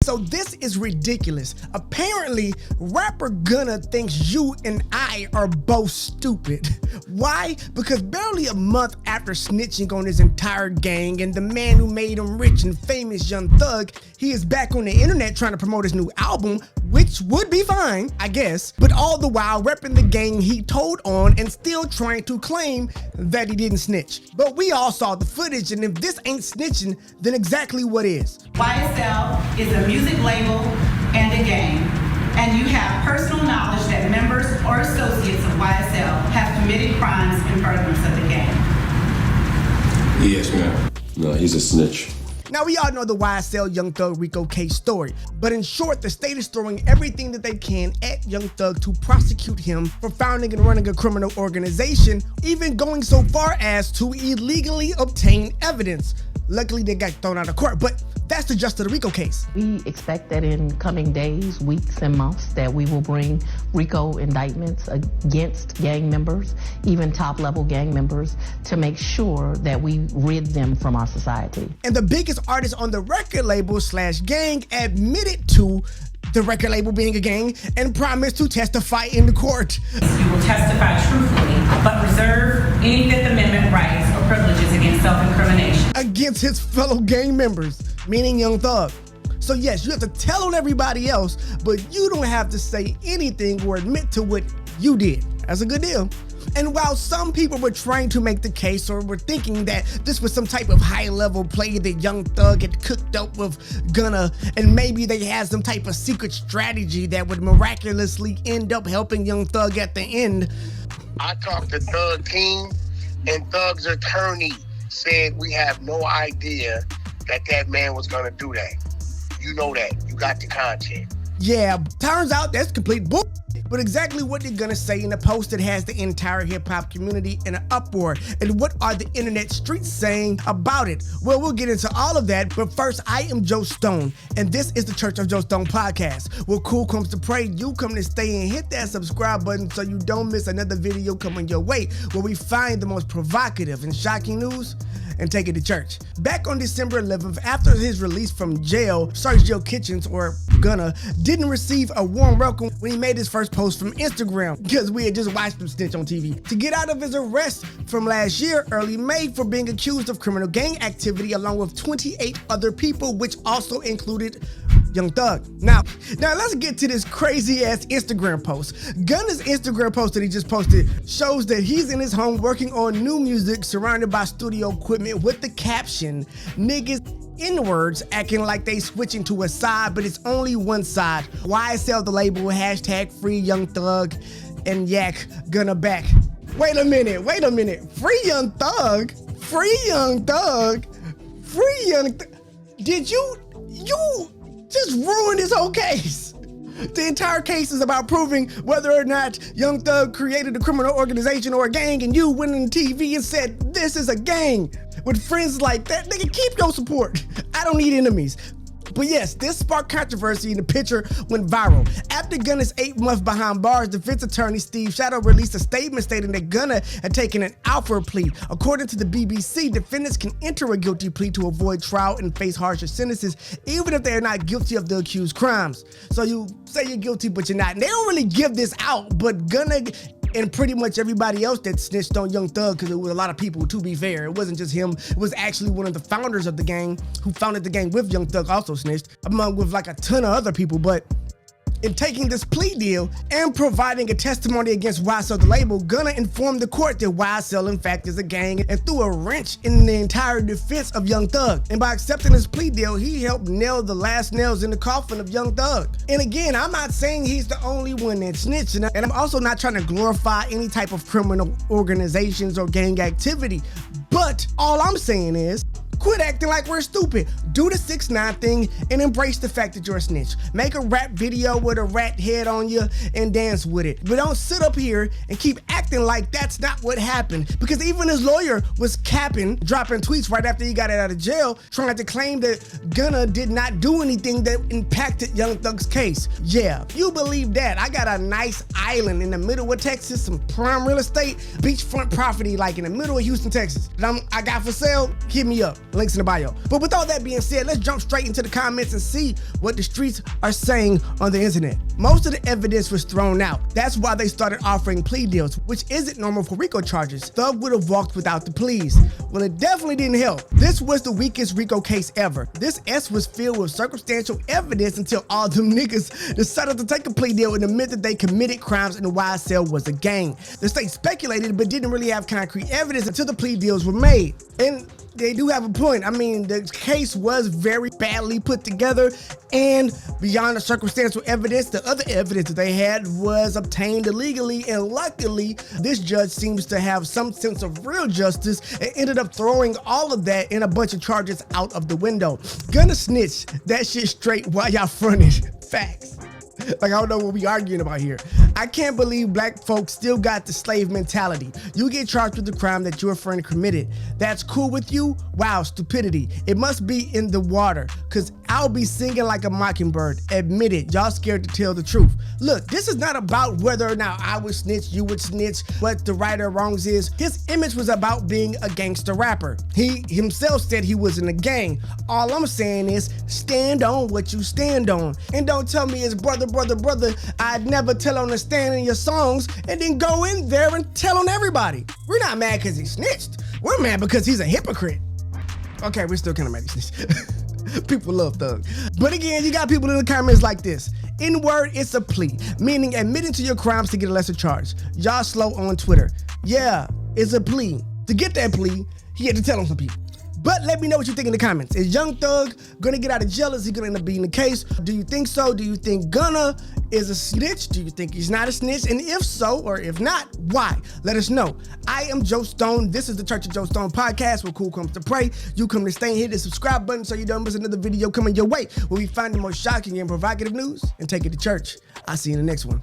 So this is ridiculous. Apparently, rapper Gunna thinks you and I are both stupid. Why? Because barely a month after snitching on his entire gang and the man who made him rich and famous, Young Thug, he is back on the internet trying to promote his new album, which would be fine, I guess, but all the while repping the gang he told on and still trying to claim that he didn't snitch. But we all saw the footage, and if this ain't snitching, then exactly what is? YSL is a music label and a gang, and you have personal knowledge that members or associates of YSL have committed crimes in furtherance of the gang. Yes, ma'am. No, he's a snitch. Now, we all know the YSL Young Thug Rico case story, but in short, the state is throwing everything that they can at Young Thug to prosecute him for founding and running a criminal organization, even going so far as to illegally obtain evidence. Luckily, they got thrown out of court, but that's the gist of the Rico case. We expect that in coming days, weeks, and months that we will bring Rico indictments against gang members, even top-level gang members, to make sure that we rid them from our society. And the biggest artist on the record label / gang admitted to the record label being a gang and promised to testify in the court. We will testify truthfully, but reserve any Fifth Amendment rights or privileges against self-incrimination. Against his fellow gang members, meaning Young Thug. So yes, you have to tell on everybody else, but you don't have to say anything or admit to what you did. That's a good deal. And while some people were trying to make the case or were thinking that this was some type of high-level play that Young Thug had cooked up with Gunna, and maybe they had some type of secret strategy that would miraculously end up helping Young Thug at the end. I talked to Thug King, and Thug's attorney said we have no idea that man was gonna do that. You know that. You got the content. Yeah, turns out that's complete bull. But exactly what they're gonna say in a post that has the entire hip-hop community in an uproar, and what are the internet streets saying about it? Well, we'll get into all of that, but first, I am Joe Stone, and this is the Church of Joe Stone podcast. Where cool comes to pray, you come to stay, and hit that subscribe button so you don't miss another video coming your way, where we find the most provocative and shocking news and take it to church. Back on December 11th, after his release from jail, Sergio Kitchens, or Gunna, didn't receive a warm welcome when he made his first post from Instagram, because we had just watched him snitch on TV. To get out of his arrest from last year, early May, for being accused of criminal gang activity along with 28 other people, which also included Young Thug. Now let's get to this crazy ass Instagram post. Gunna's Instagram post that he just posted shows that he's in his home working on new music surrounded by studio equipment with the caption, "Niggas N-words acting like they switching to a side, but it's only one side. YSL the label, hashtag free Young Thug, and yak Gunna back." Wait a minute. Free Young Thug? Free Young Thug? Free Young Thug? Did you just ruined his whole case. The entire case is about proving whether or not Young Thug created a criminal organization or a gang, and you went on TV and said, this is a gang. With friends like that, nigga, keep your support. I don't need enemies. But yes, this sparked controversy and the picture went viral. After Gunna's 8 months behind bars, defense attorney Steve Shadow released a statement stating that Gunna had taken an Alpha plea. According to the BBC, defendants can enter a guilty plea to avoid trial and face harsher sentences, even if they are not guilty of the accused crimes. So you say you're guilty, but you're not. And they don't really give this out, but Gunna and pretty much everybody else that snitched on Young Thug, because it was a lot of people, to be fair. It wasn't just him. It was actually one of the founders of the gang who founded the gang with Young Thug also snitched, among with like a ton of other people. But in taking this plea deal and providing a testimony against YSL the label, Gunna informed the court that YSL in fact is a gang and threw a wrench in the entire defense of Young Thug. And by accepting this plea deal, he helped nail the last nails in the coffin of Young Thug. And again, I'm not saying he's the only one that snitched, and I'm also not trying to glorify any type of criminal organizations or gang activity. But all I'm saying is, quit acting like we're stupid. Do the 6ix9ine thing and embrace the fact that you're a snitch. Make a rap video with a rat head on you and dance with it. But don't sit up here and keep acting like that's not what happened. Because even his lawyer was capping, dropping tweets right after he got out of jail, trying to claim that Gunna did not do anything that impacted Young Thug's case. Yeah, if you believe that, I got a nice island in the middle of Texas, some prime real estate, beachfront property like in the middle of Houston, Texas, that I got for sale. Hit me up. Links links in the bio. But with all that being said, let's jump straight into the comments and see what the streets are saying on the internet. Most of the evidence was thrown out. That's why they started offering plea deals, which isn't normal for RICO charges. Thug would have walked without the pleas. Well, it definitely didn't help. This was the weakest RICO case ever. This S was filled with circumstantial evidence until all them niggas decided to take a plea deal and admit that they committed crimes and the YSL was a gang. The state speculated but didn't really have concrete evidence until the plea deals were made. And they do have a point. I mean, the case was very badly put together, and beyond the circumstantial evidence, the other evidence that they had was obtained illegally, and luckily, this judge seems to have some sense of real justice and ended up throwing all of that and a bunch of charges out of the window. Gunna snitched that shit straight while y'all fronted. Facts. Like, I don't know what we arguing about here. I can't believe black folks still got the slave mentality. You get charged with the crime that your friend committed. That's cool with you? Wow, stupidity. It must be in the water, cause I'll be singing like a mockingbird. Admit it, y'all scared to tell the truth. Look, this is not about whether or not I would snitch, you would snitch, what the right or wrongs is. His image was about being a gangster rapper. He himself said he was in a gang. All I'm saying is stand on what you stand on. And don't tell me it's brother, I'd never tell on the stand in your songs and then go in there and tell on everybody. We're not mad because he snitched. We're mad because he's a hypocrite. Okay, we're still kind of mad he snitched. People love Thug. But again, you got people in the comments like this. N-word, it's a plea, meaning admitting to your crimes to get a lesser charge. Y'all slow on Twitter. Yeah, it's a plea. To get that plea, he had to tell on some people. But let me know what you think in the comments. Is Young Thug gonna get out of jail? Is he gonna end up being the case? Do you think so? Do you think Gunna is a snitch? Do you think he's not a snitch? And if so, or if not, why? Let us know. I am Joe Stone. This is the Church of Joe Stone podcast where cool comes to pray. You come to stay and hit the subscribe button so you don't miss another video coming your way where we find the most shocking and provocative news and take it to church. I'll see you in the next one.